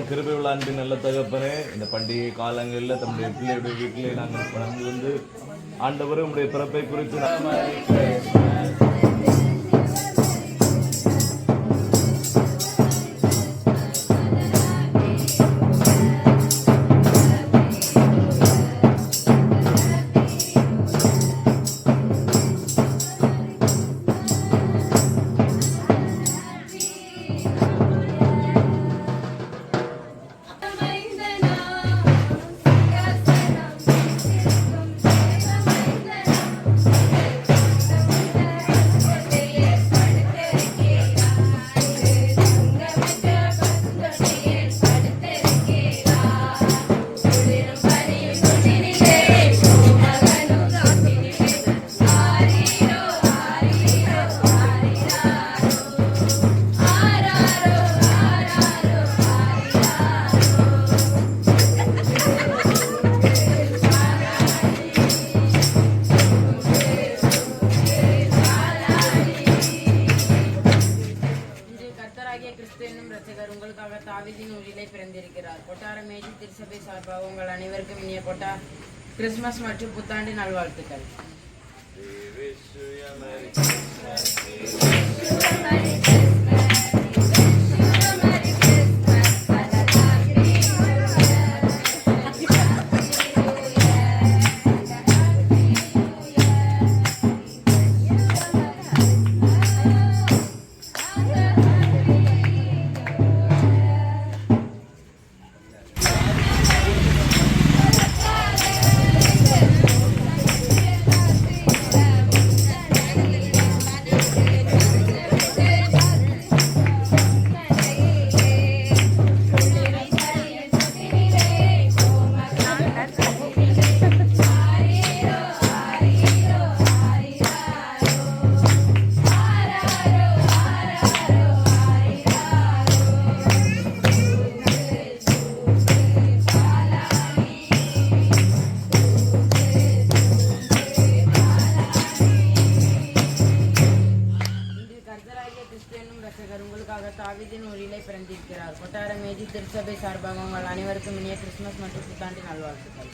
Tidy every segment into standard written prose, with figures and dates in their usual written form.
கிருபை உள்ள அன்பின் நல்ல தகப்பனே, இந்த பண்டிகை காலங்களில் தம்முடைய பிள்ளையுடைய வீட்டிலே நாங்கள் கடந்து வந்து ஆண்டவரும் உங்களுடைய பிறப்பை குறித்து உங்களுக்காக தாவீதின் ஊரிலே பிறந்திருக்கிறார். கொட்டார மேஜி திருச்சபை சார்பாக உங்கள் அனைவருக்கும் இனிய கிறிஸ்துமஸ் மற்றும் புத்தாண்டு நல்வாழ்த்துக்கள். உங்களுக்காக தாவீதின் ஊரிலே பிறந்திருக்கிறார். கொட்டார மேஜி திருச்சபை சார்பாக உங்கள் அனைவருக்கும் இனிய கிறிஸ்துமஸ் மற்றும் புத்தாண்டு நல்வாழ்த்துக்கள்.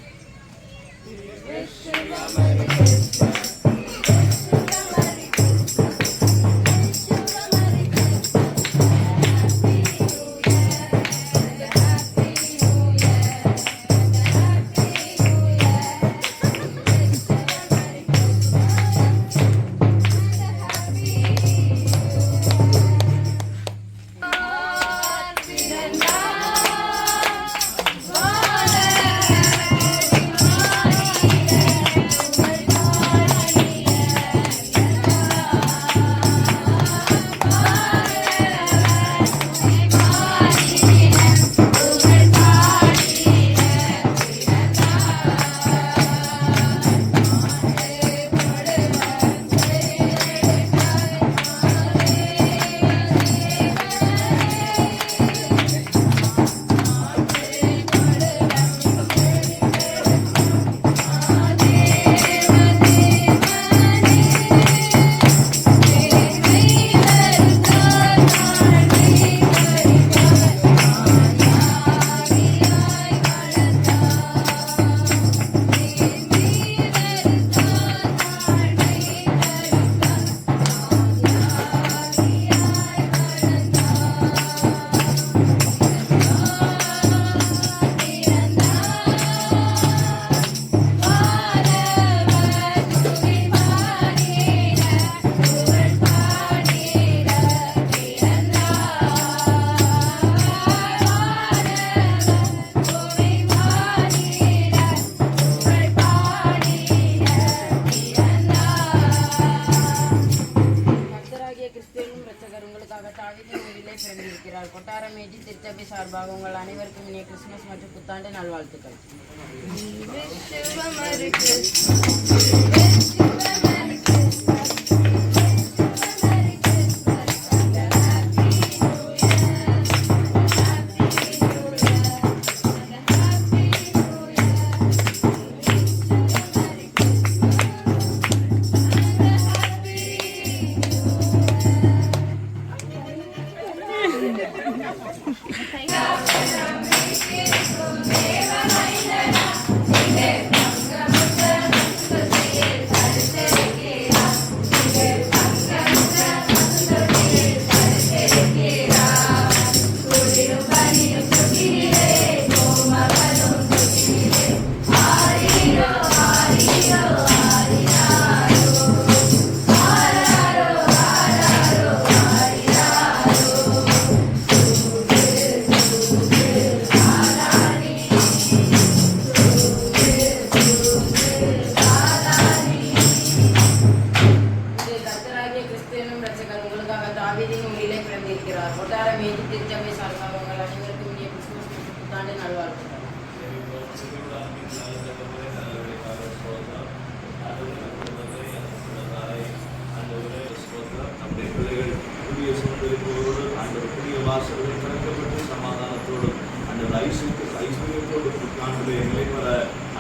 கிறிஸ்துவின் இரட்சகர் உங்களுக்காக தாவீதின் ஊரிலே பிறந்திருக்கிறார். கொட்டாரமேஜி திருச்சபை சார்பாக உங்கள் அனைவருக்கும் இனிய கிறிஸ்துமஸ் மற்றும் புத்தாண்டு நல்வாழ்த்துக்கள். கொட்டாரமேஜி திருச்சபை சார்பாக உங்கள் அனைவருக்கும் இனிய கிறிஸ்துமஸ் மற்றும் புத்தாண்டு நல்வாழ்த்துக்கள். நம்முடைய பிள்ளைகள் புதிய சுதந்திரத்தோடு அந்த புதிய வாசல்கள் திறக்கப்பட்டு சமாதானத்தோடும் அந்த ஐஸ்வர்யத்தோடு புத்தாண்டுடைய நிலைப்பெற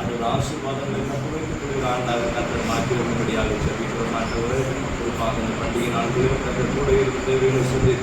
அந்த ஆசீர்வாதங்களை தப்புவைக்கக்கூடிய ஆண்டாக கத்தர் மாற்றி வரும்படியாக செபிக்கிறோம். ஆண்டவரே குறிப்பாக இந்த பண்டிகை நாட்களில் கத்தர் கூட இருந்து தேவைகளை சொல்லி